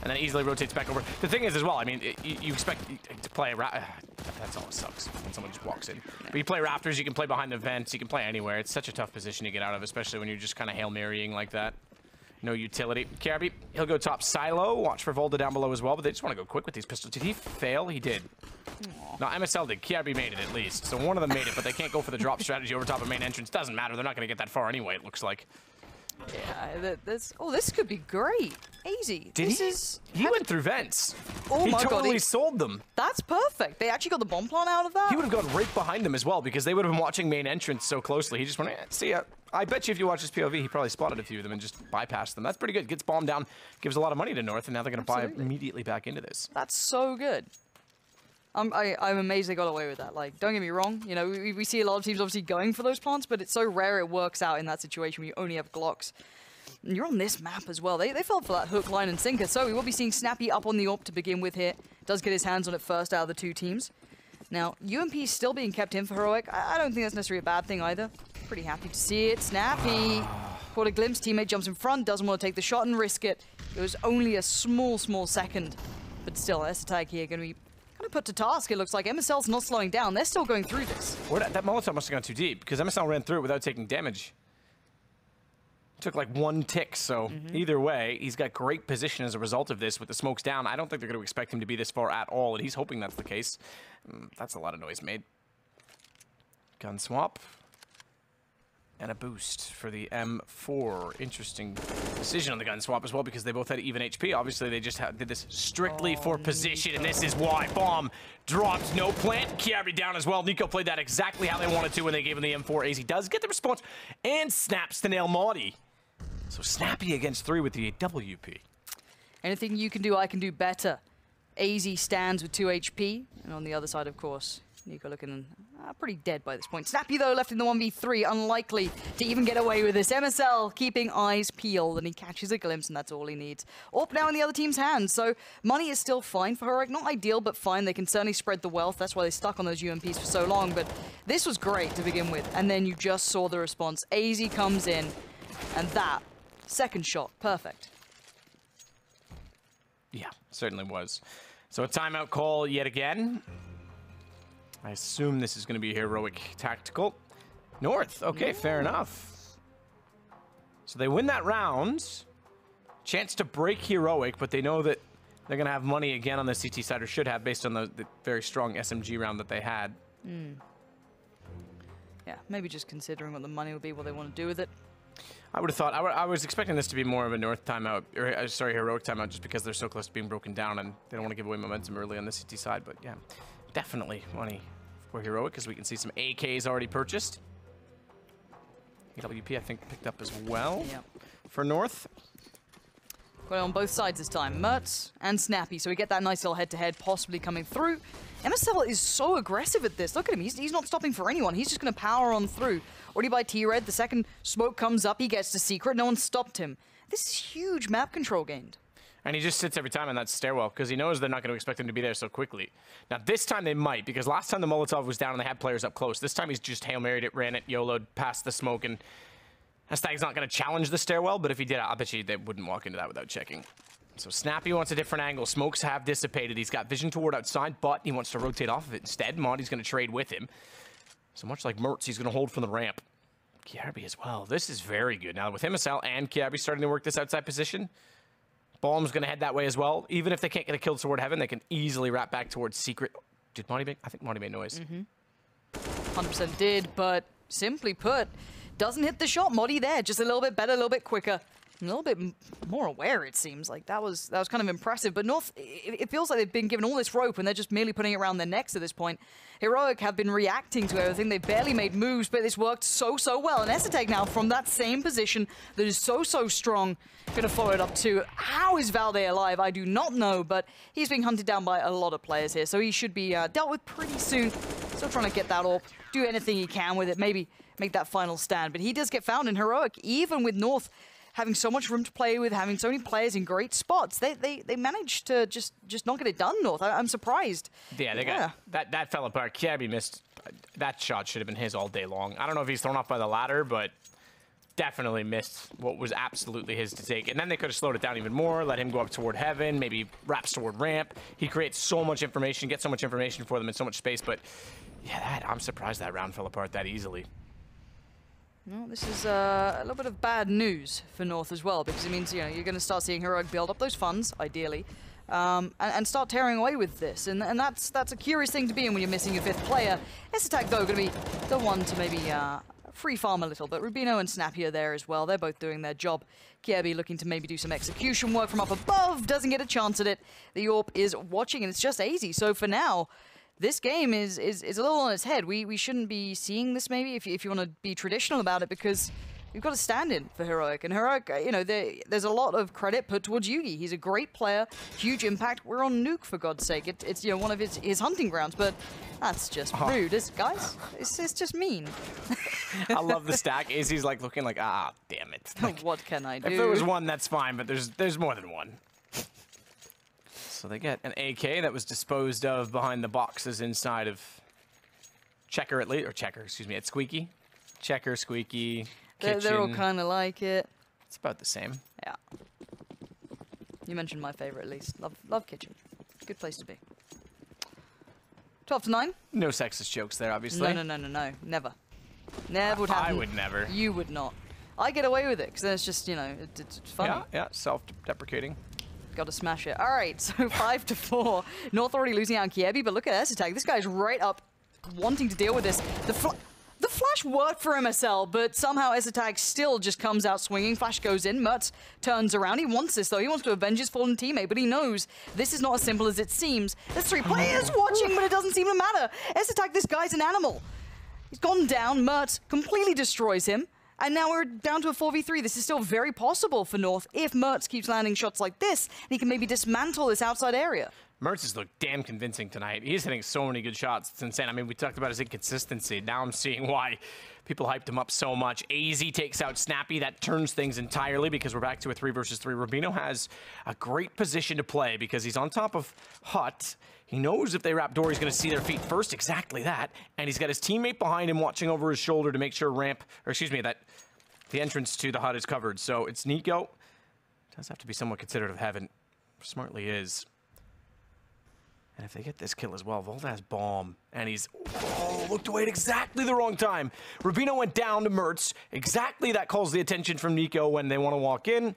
And then easily rotates back over. The thing is as well, I mean, you expect to play that's always sucks when someone just walks in. But you play Raptors, you can play behind the vents, you can play anywhere. It's such a tough position to get out of, especially when you're just kind of Hail Marying like that. No utility. Kirby, he'll go top silo. Watch for Volda down below as well, but they just want to go quick with these pistols. Did he fail? He did. No, MSL did. Kirby made it at least. So one of them made it, but they can't go for the drop strategy over top of main entrance. Doesn't matter. They're not going to get that far anyway, it looks like. Yeah, this could be great. Easy. He went through vents. Oh he my God, totally sold them. That's perfect. They actually got the bomb plant out of that. He would have gone right behind them as well because they would have been watching main entrance so closely. He just went, see ya. I bet you if you watch his POV, he probably spotted a few of them and just bypassed them. That's pretty good. Gets bombed down, gives a lot of money to North, and now they're going to buy immediately back into this. That's so good. I'm amazed they got away with that. Like, don't get me wrong. You know, we see a lot of teams obviously going for those plants, but it's so rare it works out in that situation where you only have Glocks. And you're on this map as well. They fell for that hook, line, and sinker. So we will be seeing Snappy up on the AWP to begin with here. Does get his hands on it first out of the two teams. Now, UMP is still being kept in for Heroic. I don't think that's necessarily a bad thing either. Pretty happy to see it. Snappy caught a glimpse. Teammate jumps in front. Doesn't want to take the shot and risk it. It was only a small second. But still, S-Tag here going to be kind of put to task. It looks like MSL's not slowing down. They're still going through this. That Molotov must have gone too deep because MSL ran through it without taking damage. Took like one tick, so either way, he's got great position as a result of this with the smokes down. I don't think they're going to expect him to be this far at all, and he's hoping that's the case. That's a lot of noise made. Gun swap. And a boost for the M4. Interesting decision on the gun swap as well because they both had even HP. Obviously, they just did this strictly for position, and this is why. Bomb drops, no plant. Kiabi down as well. Nico played that exactly how they wanted to when they gave him the M4. AZ does get the response and snaps to nail Maudie. So Snappy against 3 with the WP. Anything you can do, I can do better. AZ stands with 2 HP. And on the other side, of course, Nico looking pretty dead by this point. Snappy, though, left in the 1v3. Unlikely to even get away with this. MSL keeping eyes peeled, and he catches a glimpse, and that's all he needs. AWP now in the other team's hands, so money is still fine for Heroic. Not ideal, but fine. They can certainly spread the wealth. That's why they stuck on those UMPs for so long, but this was great to begin with. And then you just saw the response. AZ comes in, And that second shot, perfect. Yeah, certainly was. So a timeout call yet again. I assume this is going to be heroic tactical. North, okay, fair enough. So they win that round. Chance to break heroic, but they know that they're going to have money again on the CT side, or should have, based on the very strong SMG round that they had. Yeah, maybe just considering what the money will be, what they want to do with it. I would have thought, I was expecting this to be more of a North timeout, or sorry, heroic timeout, just because they're so close to being broken down and they don't want to give away momentum early on the CT side. But yeah, definitely money for heroic, because we can see some AKs already purchased. AWP, I think, picked up as well for North. Got it on both sides this time, Mertz and Snappy, so we get that nice little head-to-head possibly coming through. MSL is so aggressive at this. Look at him, he's not stopping for anyone. He's just going to power on through. Already by T-Red, the second smoke comes up, he gets to Secret, no one stopped him. This is huge map control gained. And he just sits every time in that stairwell, because he knows they're not going to expect him to be there so quickly. Now, this time they might, because last time the Molotov was down and they had players up close. This time he's just Hail Married it, ran it, YOLO'd, past the smoke, and Hashtag's not going to challenge the stairwell, but if he did, I bet you they wouldn't walk into that without checking. So Snappy wants a different angle. Smokes have dissipated. He's got vision toward outside, but he wants to rotate off of it instead. Monty's going to trade with him. So much like Mertz, he's going to hold from the ramp. Kiabi as well. This is very good. Now with MSL and Kiabi starting to work this outside position, Bomb's going to head that way as well. Even if they can't get a kill toward Heaven, they can easily wrap back towards Secret. Did Monty make? I think Monty made noise. 100% did, but simply put, doesn't hit the shot. Modi there, just a little bit better, a little bit quicker, a little bit more aware. It seems like that was kind of impressive. But North, it feels like they've been given all this rope and they're just merely putting it around their necks at this point. Heroic have been reacting to everything. They barely made moves, but this worked so well. And Esateg now from that same position that is so strong, gonna follow it up too. How is Valde alive? I do not know, but he's being hunted down by a lot of players here, so he should be dealt with pretty soon. Still trying to get that AWP, do anything he can with it, maybe make that final stand. But he does get found in Heroic, even with North having so much room to play with, having so many players in great spots. They managed to just not get it done, North. I'm surprised. Yeah, they got that fell apart. Kiabi missed. That shot should have been his all day long. I don't know if he's thrown off by the ladder, but definitely missed what was absolutely his to take. And then they could have slowed it down even more, let him go up toward Heaven, maybe wraps toward ramp. He creates so much information, gets so much information for them in so much space, but yeah, I'm surprised that round fell apart that easily. Well, this is a little bit of bad news for North as well, because it means, you know, you're going to start seeing Heroic build up those funds, ideally, and start tearing away with this. And that's a curious thing to be in when you're missing your fifth player. Esateg, though, going to be the one to maybe free farm a little, but Rubino and Snappy are there as well. They're both doing their job. Kiabi looking to maybe do some execution work from up above, doesn't get a chance at it. The AWP is watching, and it's just AZ. So for now, this game is a little on its head. We shouldn't be seeing this maybe if you want to be traditional about it, because we've got to stand in for Heroic. And Heroic, you know, there's a lot of credit put towards Yugi. He's a great player, huge impact. We're on Nuke, for God's sake. It's you know, one of his hunting grounds, but that's just rude, guys. It's just mean. I love the stack. AZ's like looking like, damn it. Like, what can I do? If it was one, that's fine, but there's more than one. So they get an AK that was disposed of behind the boxes inside of Checker at least, or Checker, excuse me, at Squeaky. Checker, Squeaky, Kitchen. They're all kind of like it. It's about the same. Yeah. You mentioned my favorite at least. Love Kitchen. Good place to be. 12-9. No sexist jokes there, obviously. No. Never. Never would happen. I would never. You would not. I get away with it because then it's just, you know, it's funny. Yeah, self-deprecating. Got to smash it. All right, so 5-4. North already losing out on Kiabi, but look at Esateg. This guy's right up wanting to deal with this. The flash worked for MSL, but somehow Esateg still just comes out swinging. Flash goes in. Mertz turns around. He wants this, though. He wants to avenge his fallen teammate, but he knows this is not as simple as it seems. There's 3 players watching, but it doesn't seem to matter. Esateg, this guy's an animal. He's gone down. Mertz completely destroys him. And now we're down to a 4v3. This is still very possible for North if Mertz keeps landing shots like this, and he can maybe dismantle this outside area. Mertz has looked damn convincing tonight. He's hitting so many good shots. It's insane. I mean, we talked about his inconsistency. Now I'm seeing why people hyped him up so much. AZ takes out Snappy. That turns things entirely because we're back to a 3 versus 3. Rubino has a great position to play because he's on top of Hut. He knows if they wrap door, he's going to see their feet first. Exactly that. And he's got his teammate behind him watching over his shoulder to make sure that The entrance to the hut is covered, so it's Nico. Does have to be somewhat considerate of heaven. Smartly is. And if they get this kill as well, Volta has bomb, and he's looked away at exactly the wrong time. Rubino went down to Mertz. Exactly that calls the attention from Nico when they want to walk in.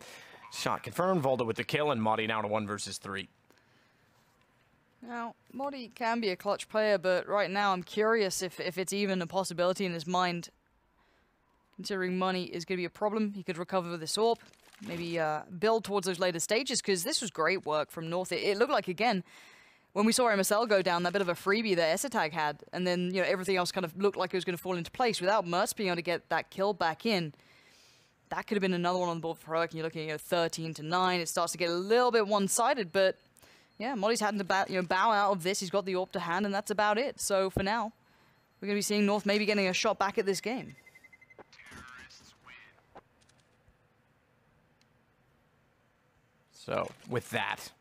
Shot confirmed. Volta with the kill, and Modi now to 1 versus 3. Now, Modi can be a clutch player, but right now I'm curious if it's even a possibility in his mind. Considering money is going to be a problem, he could recover with this AWP. Maybe build towards those later stages, because this was great work from North. It looked like, again, when we saw MSL go down, that bit of a freebie that Esatag had, and then everything else kind of looked like it was going to fall into place. Without Mertz being able to get that kill back in, that could have been another one on the board for Heroic, and you're looking at 13-9. It starts to get a little bit one-sided, but yeah, Molly's had to bow out of this. He's got the AWP to hand, and that's about it. So for now, we're going to be seeing North maybe getting a shot back at this game. So with that,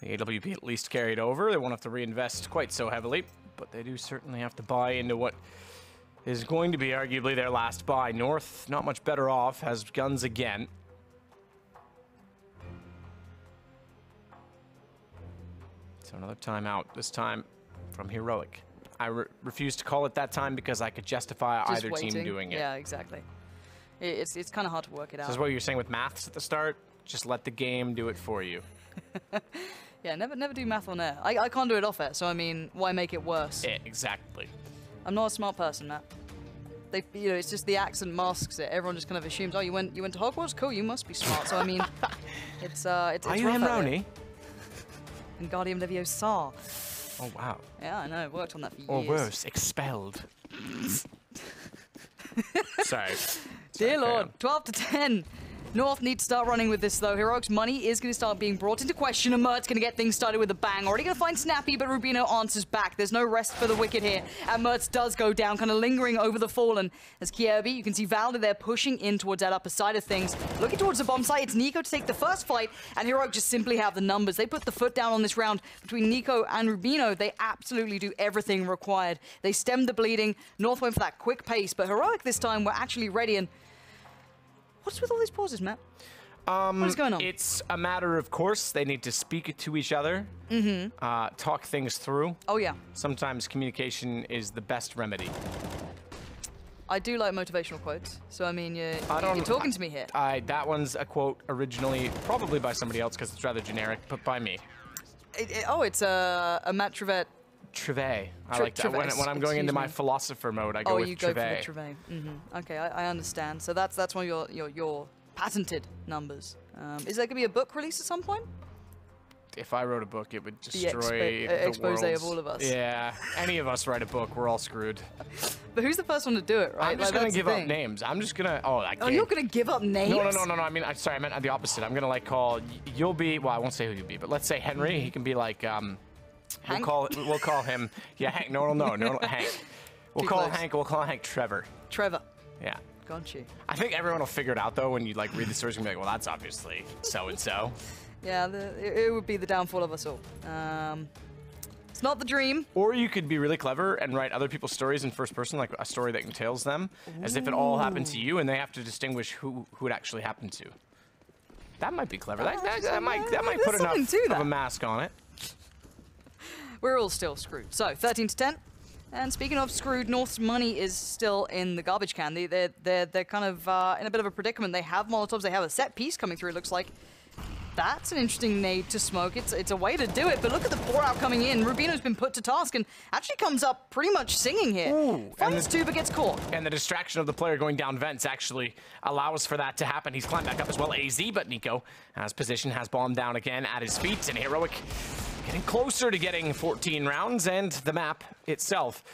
the AWP at least carried over. They won't have to reinvest quite so heavily, but they do certainly have to buy into what is going to be arguably their last buy. North, not much better off, has guns again. So another timeout, this time from Heroic. I refuse to call it that time because I could justify Just either waiting. team doing it. Yeah, exactly. It's kind of hard to work it out. This is what you were saying with maths at the start. Just let the game do it for you. Yeah, never do math on air. I can't do it off air, so I mean, why make it worse? Yeah, exactly. I'm not a smart person, Matt. It's just the accent masks it. Everyone just kind of assumes, oh, you went to Hogwarts? Cool, you must be smart. So I mean, it's Are you rough out Henroni? And Guardian Leviosa. Oh wow. Yeah, I know. I worked on that for years. Or worse, expelled. Sorry. Dear Lord, 12-10. North need to start running with this, though. Heroic's money is going to start being brought into question, and Mert's going to get things started with a bang. Already going to find Snappy, but Rubino answers back. There's no rest for the wicked here, and Mertz does go down, kind of lingering over the Fallen. As Kierby, you can see Valda there pushing in towards that upper side of things. Looking towards the bomb site, it's Nico to take the first fight, and Heroic just simply have the numbers. They put the foot down on this round between Nico and Rubino. They absolutely do everything required. They stem the bleeding. North went for that quick pace, but Heroic this time were actually ready, and what's with all these pauses, Matt? What is going on? It's a matter of course. They need to speak to each other, talk things through. Oh, yeah. Sometimes communication is the best remedy. I do like motivational quotes, so I mean, you're talking to me here. That one's a quote originally, probably by somebody else because it's rather generic, but by me. It's a Matt Trevette. Treve. I like that. When I'm going into my philosopher mode, I go with you Treve. go for the Treve. Okay, I understand. So that's one of your patented numbers. Is there going to be a book released at some point? If I wrote a book, it would destroy the expose world. of all of us. Yeah, any of us write a book, we're all screwed. But who's the first one to do it, right? I'm just going to give up names. I'm just going to... Oh, you're going to give up names? No. I mean, sorry, I meant the opposite. I'm going to, call... You'll be... Well, I won't say who you'll be, but let's say Henry. He can be like... Hank? We'll call him... Yeah, Hank. No, Hank. We'll call Hank Trevor. Trevor. Yeah. Got you. I think everyone will figure it out, though, when you, read the stories and be like, well, that's obviously so-and-so. Yeah, it would be the downfall of us all. It's not the dream. Or you could be really clever and write other people's stories in first person, like a story that entails them, as if it all happened to you, and they have to distinguish who it actually happened to. That might be clever. That might put enough of a mask on it. We're all still screwed. So, 13-10. And speaking of screwed, North's money is still in the garbage can. They're kind of in a bit of a predicament. They have Molotovs. They have a set piece coming through, it looks like. That's an interesting nade to smoke. It's a way to do it, but look at the pour-out coming in. Rubino's been put to task and actually comes up pretty much singing here. Ooh, Finds two, but gets caught. And the distraction of the player going down vents actually allows for that to happen. He's climbed back up as well, AZ, but Nico has position, has bomb down again at his feet, and Heroic getting closer to getting 14 rounds, and the map itself.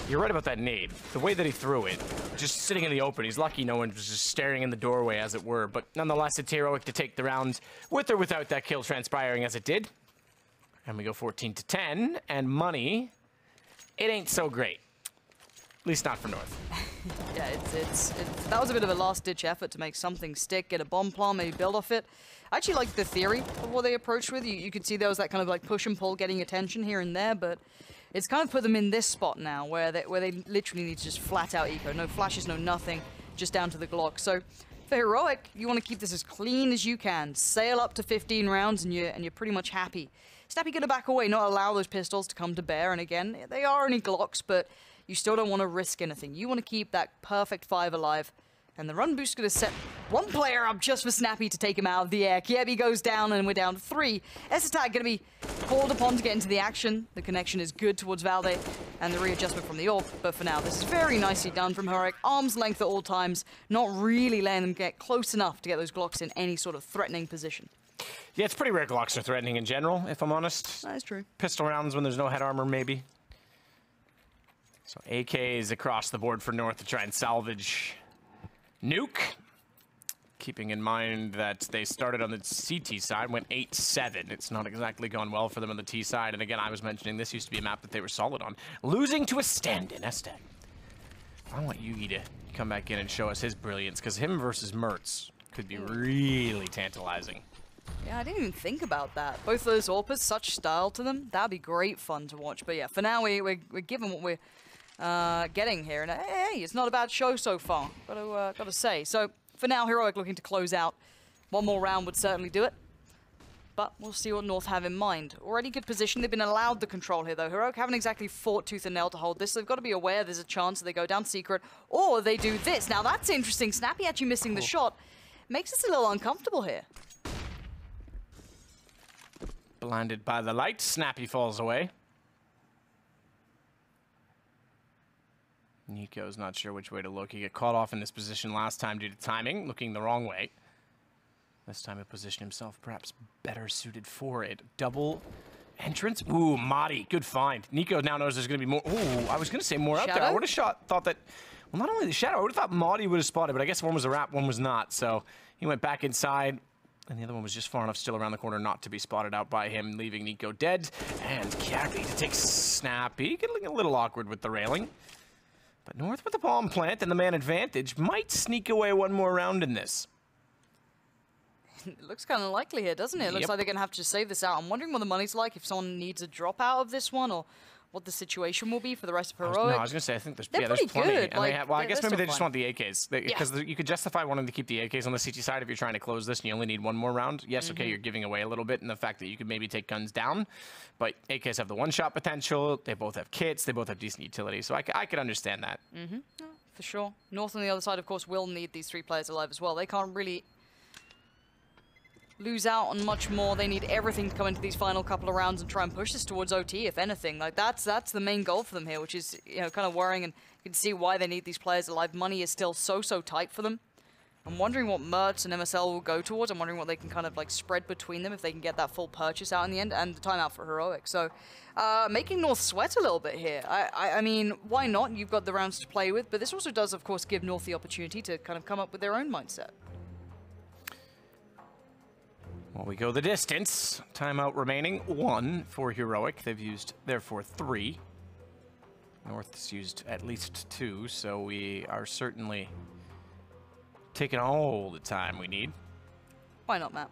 You're right about that nade. The way that he threw it, just sitting in the open. He's lucky no one was just staring in the doorway, as it were. But nonetheless, it's Heroic to take the round with or without that kill transpiring as it did. And we go 14-10, and money, it ain't so great. At least not for North. Yeah, that was a bit of a last-ditch effort to make something stick, get a bomb plant, maybe build off it. I actually like the theory of what they approached with. You could see there was that kind of push and pull, getting attention here and there, but it's kind of put them in this spot now where they literally need to just flat out eco. No flashes, no nothing. just down to the Glock. So for Heroic, you want to keep this as clean as you can. Sail up to 15 rounds and you're pretty much happy. Snappy gonna back away, not allow those pistols to come to bear. And again, they are only Glocks, but you still don't want to risk anything. You want to keep that perfect 5 alive. And the run boost is going to set one player up just for Snappy to take him out of the air. Kiebi goes down, and we're down to 3. S-Attack going to be called upon to get into the action. The connection is good towards Valde, and the readjustment from the AWP. But for now, this is very nicely done from Heroic. Arm's length at all times, not really letting them get close enough to get those Glocks in any sort of threatening position. Yeah, it's pretty rare Glocks are threatening in general, if I'm honest. That is true. Pistol rounds when there's no head armor, maybe. So AK is across the board for North to try and salvage Nuke. Keeping in mind that they started on the CT side, went 8-7. It's not exactly gone well for them on the T side. And again, I was mentioning this used to be a map that they were solid on. Losing to a stand-in, S-Tag. I want Yugi to come back in and show us his brilliance, because him versus Mertz could be really tantalizing. Yeah, I didn't even think about that. Both those AWPers, such style to them. That'd be great fun to watch. But yeah, for now, we're given what we're getting here. And hey, it's not a bad show so far, gotta say. So for now, Heroic looking to close out. One more round would certainly do it. But we'll see what North have in mind. Already good position. They've been allowed the control here, though. Heroic haven't exactly fought tooth and nail to hold this. So they've got to be aware there's a chance that they go down secret, or they do this. Now that's interesting. Snappy actually missing the shot. Makes us a little uncomfortable here. Blinded by the light, Snappy falls away. Nico's not sure which way to look. He got caught off in this position last time due to timing, looking the wrong way. This time he positioned himself perhaps better suited for it. Double entrance. Ooh, Madi, good find. Nico now knows there's going to be more. Ooh, I was going to say more out there. I would have thought that, well, not only the Shadow, I would have thought Madi would have spotted, but I guess one was a wrap, one was not. So he went back inside, and the other one was just far enough still around the corner not to be spotted out by him, leaving Nico dead. And Kiabi to take Snappy, getting a little awkward with the railing. But North with the palm plant and the man advantage might sneak away one more round in this. It looks kind of likely here, doesn't it? It looks like they're going to have to just save this out. I'm wondering what the money's like, if someone needs a drop out of this one, or what the situation will be for the rest of Heroic. No, I was going to say, I think there's plenty. Good. And like, well, I guess maybe they just want the AKs. Because you could justify wanting to keep the AKs on the CT side if you're trying to close this and you only need one more round. Yes, okay, you're giving away a little bit in the fact that you could maybe take guns down. But AKs have the one-shot potential. They both have kits. They both have decent utility. So I could understand that. For sure. North on the other side, of course, will need these 3 players alive as well. They can't really lose out on much more. They need everything to come into these final couple of rounds and try and push this towards OT, if anything. Like that's the main goal for them here, which is, you know, kind of worrying, and you can see why they need these players alive. Money is still so tight for them. I'm wondering what Mertz and MSL will go towards. I'm wondering what they can kind of like spread between them if they can get that full purchase out in the end, and the timeout for Heroic. So making North sweat a little bit here. I mean, why not? You've got the rounds to play with, but this also does, of course, give North the opportunity to kind of come up with their own mindset. Well, we go the distance. Timeout remaining 1 for Heroic. They've used, therefore, 3. North's used at least 2, so we are certainly taking all the time we need. Why not, Matt?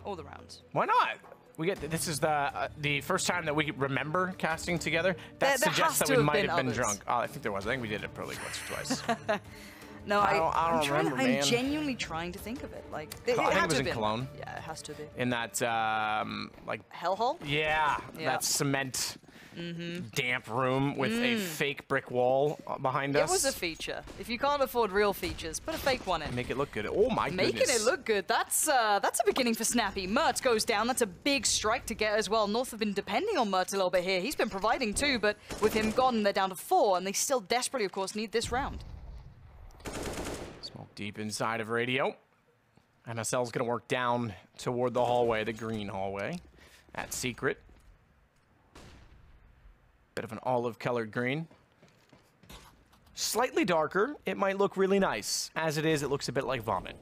All the rounds. Why not? We get this is the first time that we remember casting together. That suggests that we might have been drunk. Oh, I think there was. I think we did it Pro League once or twice. No, I don't remember, man. I'm genuinely trying to think of it. Like, I think it was in Cologne. Yeah, it has to be. In that, like... Hellhole? Yeah, that cement damp room with a fake brick wall behind us. It was a feature. If you can't afford real features, put a fake one in. Make it look good. Oh my goodness. Making it look good. That's a beginning for Snappy. Mertz goes down. That's a big strike to get as well. North have been depending on Mertz a little bit here. He's been providing too, but with him gone, they're down to 4, and they still desperately, of course, need this round. Smoke deep inside of Radio. MSL's going to work down toward the hallway, the green hallway. At Secret. Bit of an olive-colored green. Slightly darker. It might look really nice. As it is, it looks a bit like vomit.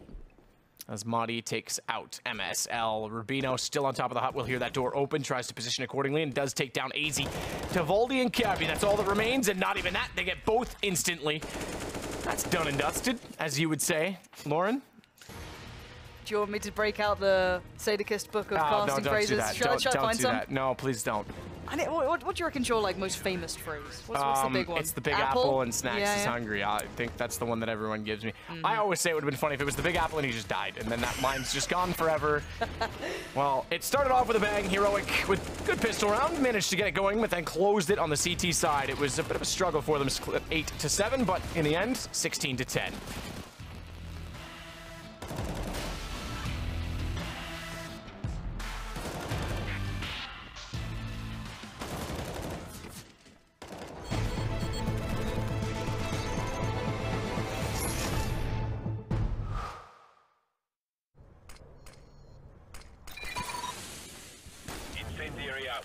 As Madi takes out MSL. Rubino still on top of the hut. We'll hear that door open. Tries to position accordingly and does take down AZ. Tavaldi and Kiabi. That's all that remains. And not even that. They get both instantly. That's done and dusted, as you would say. Lauren? Do you want me to break out the Sadakist book of casting phrases? Don't do that. Don't do that. No, please don't. What do you reckon your like most famous phrase? What's the big one? It's the big apple and Snacks is hungry. I think that's the one that everyone gives me. I always say it would have been funny if it was the big apple and he just died, and then that mine's just gone forever. Well, it started off with a bang. Heroic with good pistol round, managed to get it going, but then closed it on the CT side. It was a bit of a struggle for them, 8-7, but in the end, 16-10. Incendiary out.